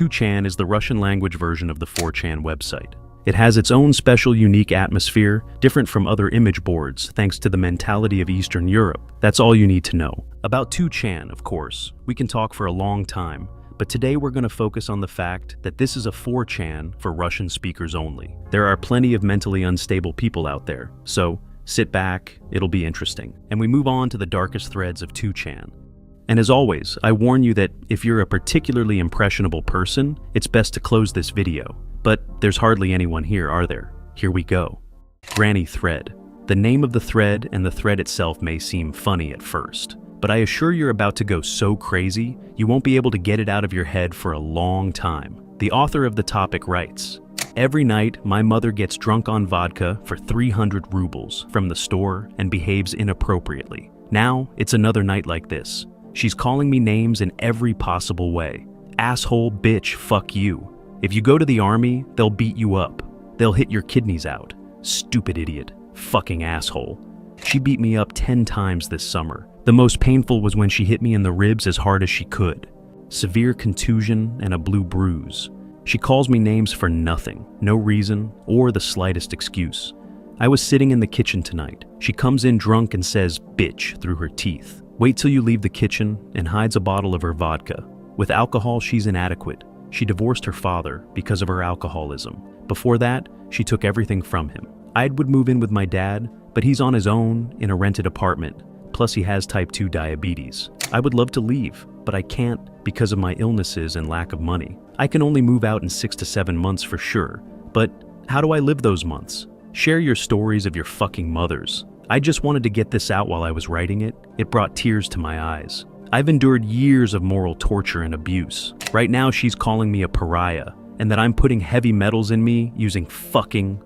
2chan is the Russian language version of the 4chan website. It has its own special unique atmosphere, different from other image boards thanks to the mentality of Eastern Europe. That's all you need to know. About 2chan, of course, we can talk for a long time, but today we're going to focus on the fact that this is a 4chan for Russian speakers only. There are plenty of mentally unstable people out there, so sit back, it'll be interesting. And we move on to the darkest threads of 2chan. And as always, I warn you that if you're a particularly impressionable person, it's best to close this video. But there's hardly anyone here, are there? Here we go. Granny Thread. The name of the thread and the thread itself may seem funny at first, but I assure you're about to go so crazy, you won't be able to get it out of your head for a long time. The author of the topic writes, "Every night, my mother gets drunk on vodka for 300 rubles from the store and behaves inappropriately. Now, it's another night like this. She's calling me names in every possible way. Asshole, bitch, fuck you. If you go to the army, they'll beat you up. They'll hit your kidneys out. Stupid idiot. Fucking asshole. She beat me up 10 times this summer. The most painful was when she hit me in the ribs as hard as she could. Severe contusion and a blue bruise. She calls me names for nothing, no reason, or the slightest excuse. I was sitting in the kitchen tonight. She comes in drunk and says, 'bitch' through her teeth. Wait till you leave the kitchen and hides a bottle of her vodka. With alcohol, she's inadequate. She divorced her father because of her alcoholism. Before that, she took everything from him. I would move in with my dad, but he's on his own in a rented apartment. Plus he has type 2 diabetes. I would love to leave, but I can't because of my illnesses and lack of money. I can only move out in 6 to 7 months for sure, but how do I live those months? Share your stories of your fucking mothers. I just wanted to get this out while I was writing it. It brought tears to my eyes. I've endured years of moral torture and abuse. Right now she's calling me a pariah, and that I'm putting heavy metals in me using fucking...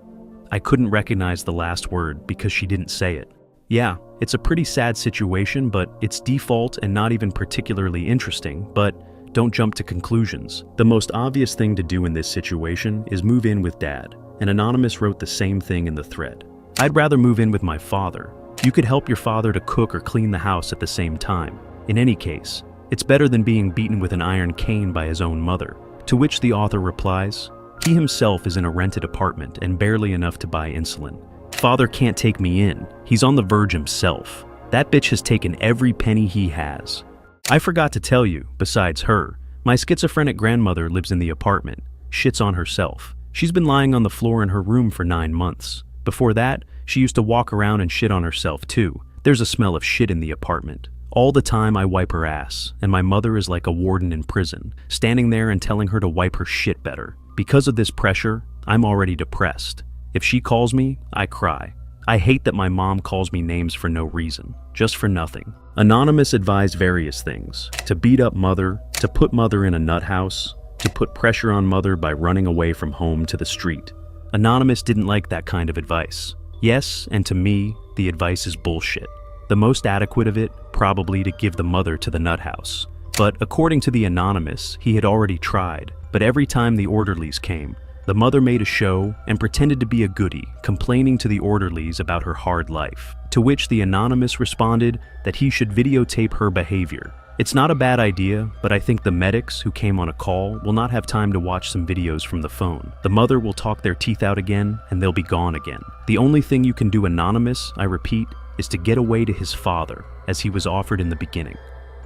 I couldn't recognize the last word because she didn't say it. Yeah, it's a pretty sad situation, but it's default and not even particularly interesting, but don't jump to conclusions. The most obvious thing to do in this situation is move in with Dad, and Anonymous wrote the same thing in the thread. I'd rather move in with my father. You could help your father to cook or clean the house at the same time. In any case, it's better than being beaten with an iron cane by his own mother. To which the author replies, he himself is in a rented apartment and barely enough to buy insulin. Father can't take me in. He's on the verge himself. That bitch has taken every penny he has. I forgot to tell you, besides her, my schizophrenic grandmother lives in the apartment, shits on herself. She's been lying on the floor in her room for 9 months. Before that, she used to walk around and shit on herself too. There's a smell of shit in the apartment. All the time I wipe her ass, and my mother is like a warden in prison, standing there and telling her to wipe her shit better. Because of this pressure, I'm already depressed. If she calls me, I cry. I hate that my mom calls me names for no reason, just for nothing. Anonymous advised various things: to beat up mother, to put mother in a nut house, to put pressure on mother by running away from home to the street. Anonymous didn't like that kind of advice. Yes, and to me, the advice is bullshit. The most adequate of it, probably to give the mother to the nut house. But according to the Anonymous, he had already tried, but every time the orderlies came, the mother made a show and pretended to be a goody, complaining to the orderlies about her hard life. To which the Anonymous responded that he should videotape her behavior. It's not a bad idea, but I think the medics who came on a call will not have time to watch some videos from the phone. The mother will talk their teeth out again, and they'll be gone again. The only thing you can do, Anonymous, I repeat, is to get away to his father, as he was offered in the beginning.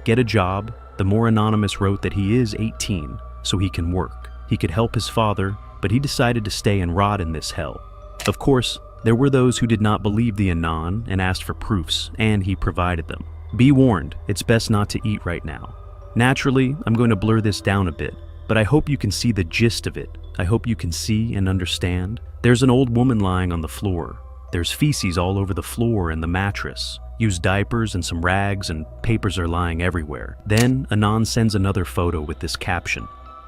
Get a job. The more Anonymous wrote that he is 18, so he can work. He could help his father, but he decided to stay and rot in this hell. Of course, there were those who did not believe the Anon and asked for proofs, and he provided them. Be warned, it's best not to eat right now. Naturally, I'm going to blur this down a bit, but I hope you can see the gist of it. I hope you can see and understand. There's an old woman lying on the floor. There's feces all over the floor and the mattress. Used diapers and some rags, and papers are lying everywhere. Then, Anon sends another photo with this caption.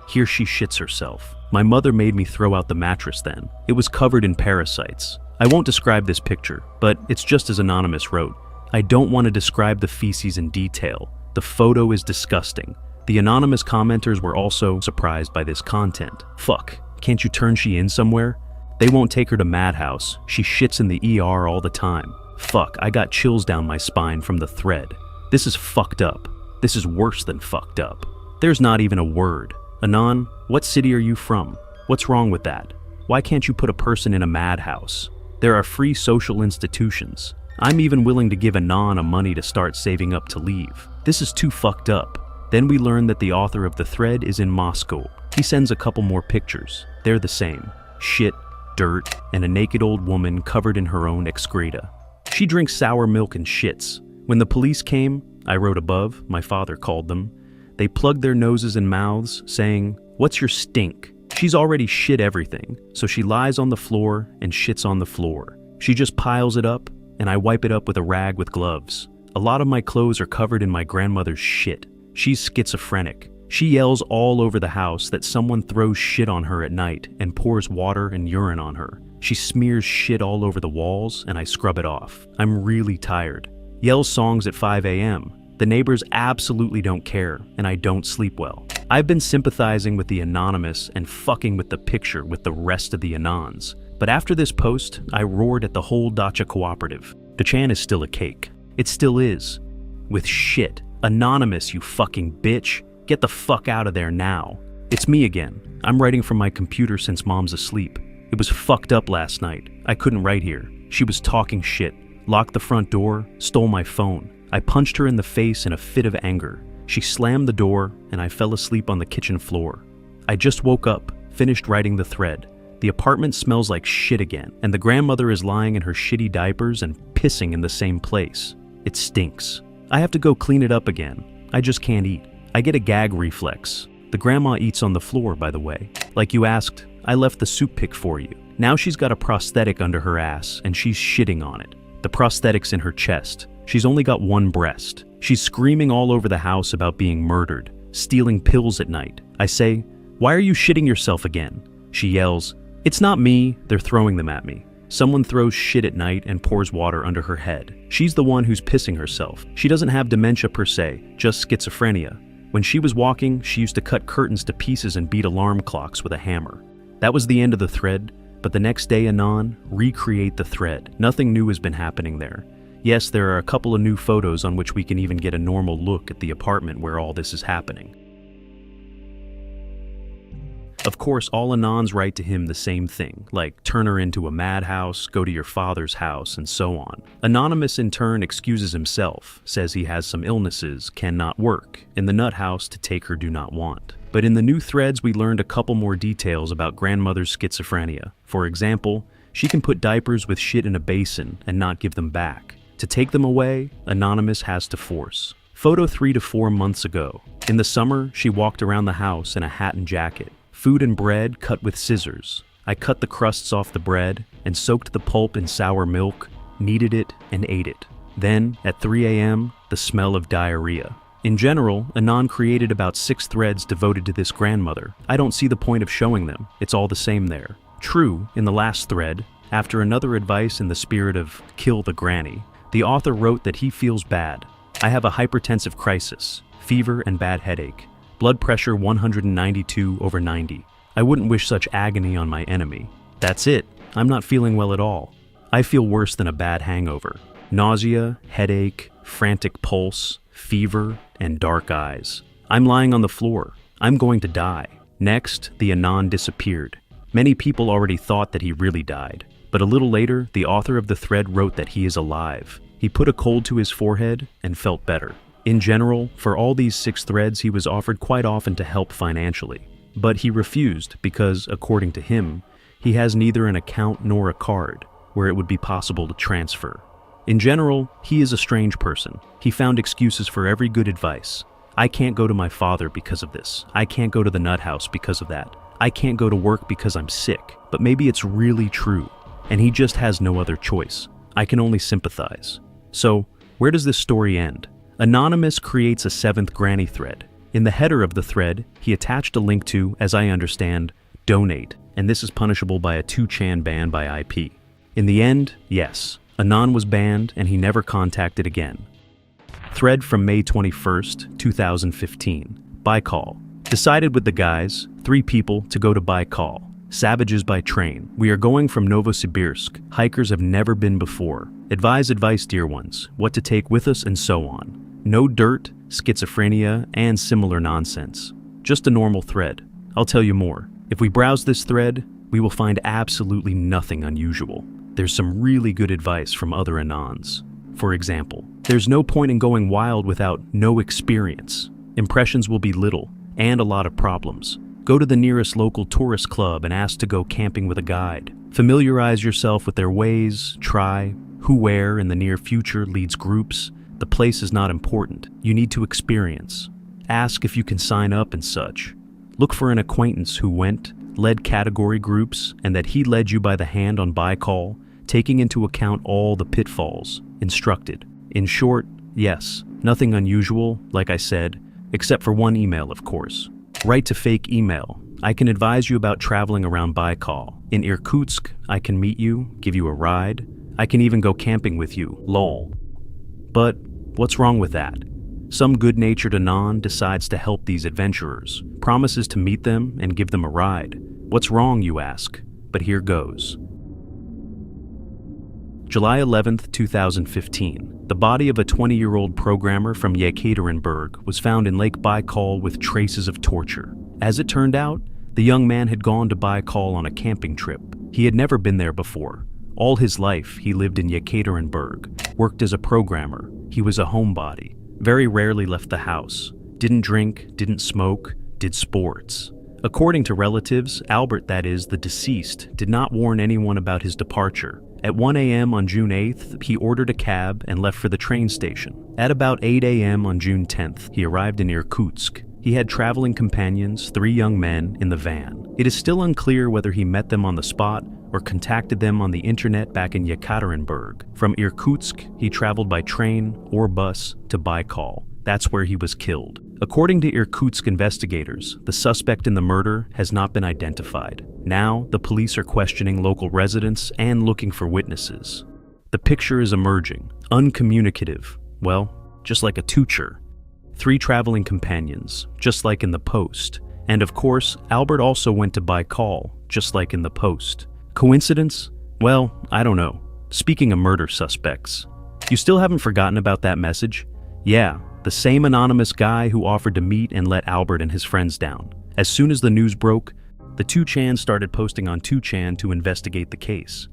Here she shits herself. My mother made me throw out the mattress then. It was covered in parasites. I won't describe this picture, but it's just as Anonymous wrote. I don't want to describe the feces in detail. The photo is disgusting. The anonymous commenters were also surprised by this content. Fuck, can't you turn she in somewhere? They won't take her to Madhouse. She shits in the ER all the time. Fuck, I got chills down my spine from the thread. This is fucked up. This is worse than fucked up. There's not even a word. Anon, what city are you from? What's wrong with that? Why can't you put a person in a madhouse? There are free social institutions. I'm even willing to give Anon a money to start saving up to leave. This is too fucked up. Then we learn that the author of the thread is in Moscow. He sends a couple more pictures. They're the same. Shit, dirt, and a naked old woman covered in her own excreta. She drinks sour milk and shits. When the police came, I wrote above, my father called them, they plugged their noses and mouths, saying, "What's your stink?" She's already shit everything, so she lies on the floor and shits on the floor. She just piles it up, and I wipe it up with a rag with gloves. A lot of my clothes are covered in my grandmother's shit. She's schizophrenic. She yells all over the house that someone throws shit on her at night and pours water and urine on her. She smears shit all over the walls, and I scrub it off. I'm really tired. Yells songs at 5 a.m. The neighbors absolutely don't care, and I don't sleep well. I've been sympathizing with the anonymous and fucking with the picture with the rest of the Anons. But after this post, I roared at the whole Dacha cooperative. Dachan is still a cake. It still is. With shit. Anonymous, you fucking bitch. Get the fuck out of there now. It's me again. I'm writing from my computer since mom's asleep. It was fucked up last night. I couldn't write here. She was talking shit. Locked the front door, stole my phone. I punched her in the face in a fit of anger. She slammed the door, and I fell asleep on the kitchen floor. I just woke up, finished writing the thread. The apartment smells like shit again, and the grandmother is lying in her shitty diapers and pissing in the same place. It stinks. I have to go clean it up again. I just can't eat. I get a gag reflex. The grandma eats on the floor, by the way. Like you asked, I left the soup pick for you. Now she's got a prosthetic under her ass, and she's shitting on it. The prosthetic's in her chest. She's only got one breast. She's screaming all over the house about being murdered, stealing pills at night. I say, "Why are you shitting yourself again?" She yells, "It's not me, they're throwing them at me." Someone throws shit at night and pours water under her head. She's the one who's pissing herself. She doesn't have dementia per se, just schizophrenia. When she was walking, she used to cut curtains to pieces and beat alarm clocks with a hammer. That was the end of the thread, but the next day, Anon, recreate the thread. Nothing new has been happening there. Yes, there are a couple of new photos on which we can even get a normal look at the apartment where all this is happening. Of course, all Anons write to him the same thing, like turn her into a madhouse, go to your father's house, and so on. Anonymous in turn excuses himself, says he has some illnesses, cannot work, in the nut house to take her do not want. But in the new threads we learned a couple more details about grandmother's schizophrenia. For example, she can put diapers with shit in a basin and not give them back. To take them away, Anonymous has to force. Photo 3 to 4 months ago. In the summer, she walked around the house in a hat and jacket. Food and bread cut with scissors. I cut the crusts off the bread and soaked the pulp in sour milk, kneaded it, and ate it. Then, at 3 a.m., the smell of diarrhea. In general, Anon created about 6 threads devoted to this grandmother. I don't see the point of showing them. It's all the same there. True, in the last thread, after another advice in the spirit of kill the granny, the author wrote that he feels bad. I have a hypertensive crisis, fever and bad headache. Blood pressure 192/90. I wouldn't wish such agony on my enemy. That's it. I'm not feeling well at all. I feel worse than a bad hangover. Nausea, headache, frantic pulse, fever, and dark eyes. I'm lying on the floor. I'm going to die. Next, the Anon disappeared. Many people already thought that he really died. But a little later, the author of the thread wrote that he is alive. He put a cold to his forehead and felt better. In general, for all these 6 threads, he was offered quite often to help financially. But he refused because, according to him, he has neither an account nor a card where it would be possible to transfer. In general, he is a strange person. He found excuses for every good advice. I can't go to my father because of this. I can't go to the nut house because of that. I can't go to work because I'm sick. But maybe it's really true, and he just has no other choice. I can only sympathize. So, where does this story end? Anonymous creates a 7th granny thread. In the header of the thread, he attached a link to, as I understand, donate, and this is punishable by a 2chan ban by IP. In the end, yes, Anon was banned and he never contacted again. Thread from May 21st, 2015. Baikal. Decided with the guys, 3 people, to go to Baikal. Savages by train. We are going from Novosibirsk. Hikers have never been before. Advice, dear ones. What to take with us and so on. No dirt, schizophrenia, and similar nonsense. Just a normal thread. I'll tell you more. If we browse this thread, we will find absolutely nothing unusual. There's some really good advice from other Anons. For example, there's no point in going wild without no experience. Impressions will be little, and a lot of problems. Go to the nearest local tourist club and ask to go camping with a guide. Familiarize yourself with their ways, try who where in the near future leads groups. The place is not important. You need to experience. Ask if you can sign up and such. Look for an acquaintance who went, led category groups, and that he led you by the hand on Baikal, taking into account all the pitfalls. Instructed. In short, yes, nothing unusual, like I said, except for one email, of course. Write to fake email. I can advise you about traveling around Baikal. In Irkutsk, I can meet you, give you a ride. I can even go camping with you, lol. But what's wrong with that? Some good-natured Anon decides to help these adventurers, promises to meet them and give them a ride. What's wrong, you ask? But here goes. July 11th, 2015. The body of a 20-year-old programmer from Yekaterinburg was found in Lake Baikal with traces of torture. As it turned out, the young man had gone to Baikal on a camping trip. He had never been there before. All his life, he lived in Yekaterinburg, worked as a programmer. He was a homebody, very rarely left the house, didn't drink, didn't smoke, did sports. According to relatives, Albert, that is, the deceased, did not warn anyone about his departure. At 1 a.m. on June 8th, he ordered a cab and left for the train station. At about 8 a.m. on June 10th, he arrived in Irkutsk. He had traveling companions, 3 young men, in the van. It is still unclear whether he met them on the spot or contacted them on the internet back in Yekaterinburg. From Irkutsk, he traveled by train or bus to Baikal. That's where he was killed. According to Irkutsk investigators, the suspect in the murder has not been identified. Now, the police are questioning local residents and looking for witnesses. The picture is emerging, uncommunicative, well, just like a Tucher. 3 traveling companions, just like in the Post. And of course, Albert also went to Baikal, just like in the Post. Coincidence? Well, I don't know. Speaking of murder suspects, you still haven't forgotten about that message? Yeah, the same anonymous guy who offered to meet and let Albert and his friends down. As soon as the news broke, the 2chan started posting on 2chan to investigate the case.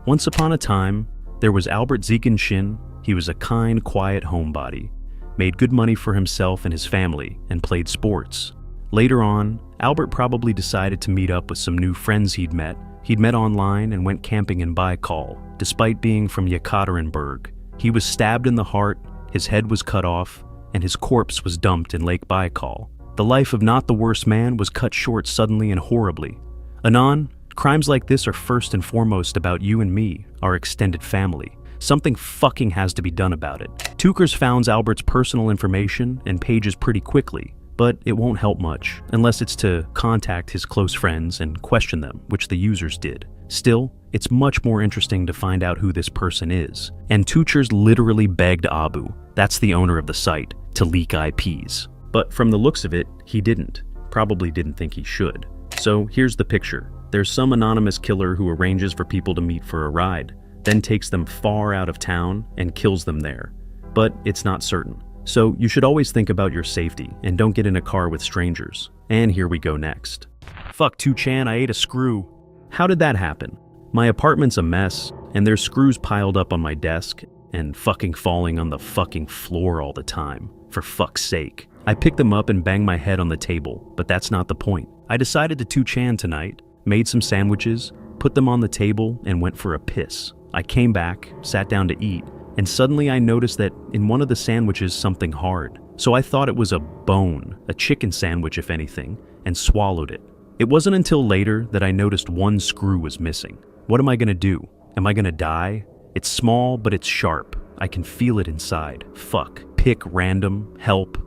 Once upon a time, there was Albert Zikenshin. He was a kind, quiet homebody, made good money for himself and his family, and played sports. Later on, Albert probably decided to meet up with some new friends he'd met. He'd met online and went camping in Baikal. Despite being from Yekaterinburg, he was stabbed in the heart, his head was cut off, and his corpse was dumped in Lake Baikal. The life of not the worst man was cut short suddenly and horribly. Anon, crimes like this are first and foremost about you and me, our extended family. Something fucking has to be done about it. Tukers found Albert's personal information and pages pretty quickly, but it won't help much, unless it's to contact his close friends and question them, which the users did. Still, it's much more interesting to find out who this person is. And Tukers literally begged Abu, that's the owner of the site, to leak IPs. But from the looks of it, he didn't. Probably didn't think he should. So here's the picture. There's some anonymous killer who arranges for people to meet for a ride, then takes them far out of town and kills them there. But it's not certain. So you should always think about your safety and don't get in a car with strangers. And here we go next. Fuck 2chan, I ate a screw. How did that happen? My apartment's a mess, and there's screws piled up on my desk and fucking falling on the fucking floor all the time. For fuck's sake. I picked them up and banged my head on the table, but that's not the point. I decided to 2chan tonight, made some sandwiches, put them on the table, and went for a piss. I came back, sat down to eat, and suddenly I noticed that in one of the sandwiches something hard. So I thought it was a bone, a chicken sandwich if anything, and swallowed it. It wasn't until later that I noticed one screw was missing. What am I gonna do? Am I gonna die? It's small, but it's sharp. I can feel it inside. Fuck. Pick random. Help.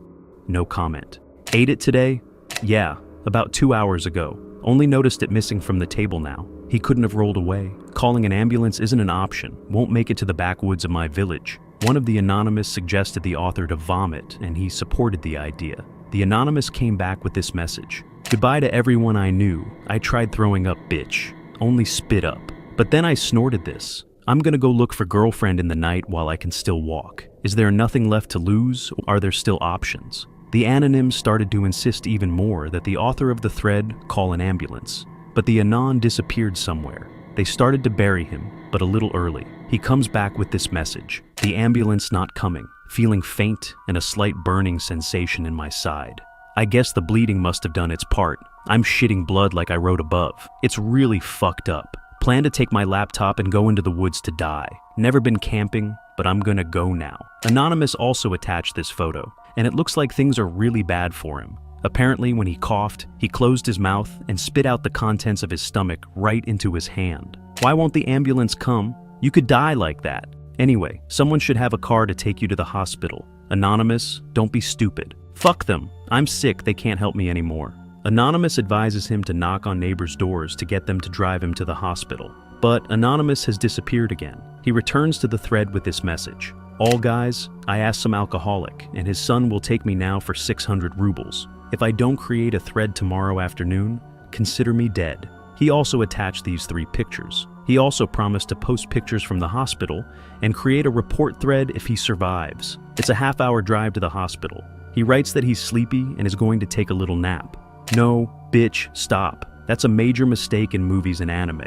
No comment. Ate it today? Yeah, about 2 hours ago. Only noticed it missing from the table now. He couldn't have rolled away. Calling an ambulance isn't an option. Won't make it to the backwoods of my village. One of the anonymous suggested the author to vomit, and he supported the idea. The anonymous came back with this message. Goodbye to everyone I knew. I tried throwing up, bitch. Only spit up. But then I snorted this. I'm gonna go look for girlfriend in the night while I can still walk. Is there nothing left to lose? Are there still options? The anonyms started to insist even more that the author of the thread call an ambulance. But the anon disappeared somewhere. They started to bury him, but a little early. He comes back with this message: the ambulance not coming, feeling faint and a slight burning sensation in my side. I guess the bleeding must have done its part. I'm shitting blood like I wrote above. It's really fucked up. Plan to take my laptop and go into the woods to die. Never been camping, but I'm gonna go now. Anonymous also attached this photo, and it looks like things are really bad for him. Apparently, when he coughed, he closed his mouth and spit out the contents of his stomach right into his hand. Why won't the ambulance come? You could die like that. Anyway, someone should have a car to take you to the hospital. Anonymous, don't be stupid. Fuck them. I'm sick, they can't help me anymore. Anonymous advises him to knock on neighbors' doors to get them to drive him to the hospital. But Anonymous has disappeared again. He returns to the thread with this message: all guys, I asked some alcoholic, and his son will take me now for 600 rubles. If I don't create a thread tomorrow afternoon, consider me dead. He also attached these 3 pictures. He also promised to post pictures from the hospital and create a report thread if he survives. It's a half-hour drive to the hospital. He writes that he's sleepy and is going to take a little nap. No, bitch, stop. That's a major mistake in movies and anime.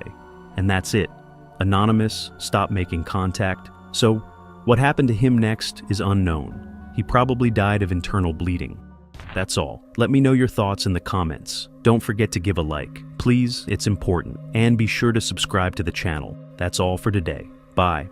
And that's it. Anonymous stopped making contact. So, what happened to him next is unknown. He probably died of internal bleeding. That's all. Let me know your thoughts in the comments. Don't forget to give a like. Please, it's important. And be sure to subscribe to the channel. That's all for today. Bye.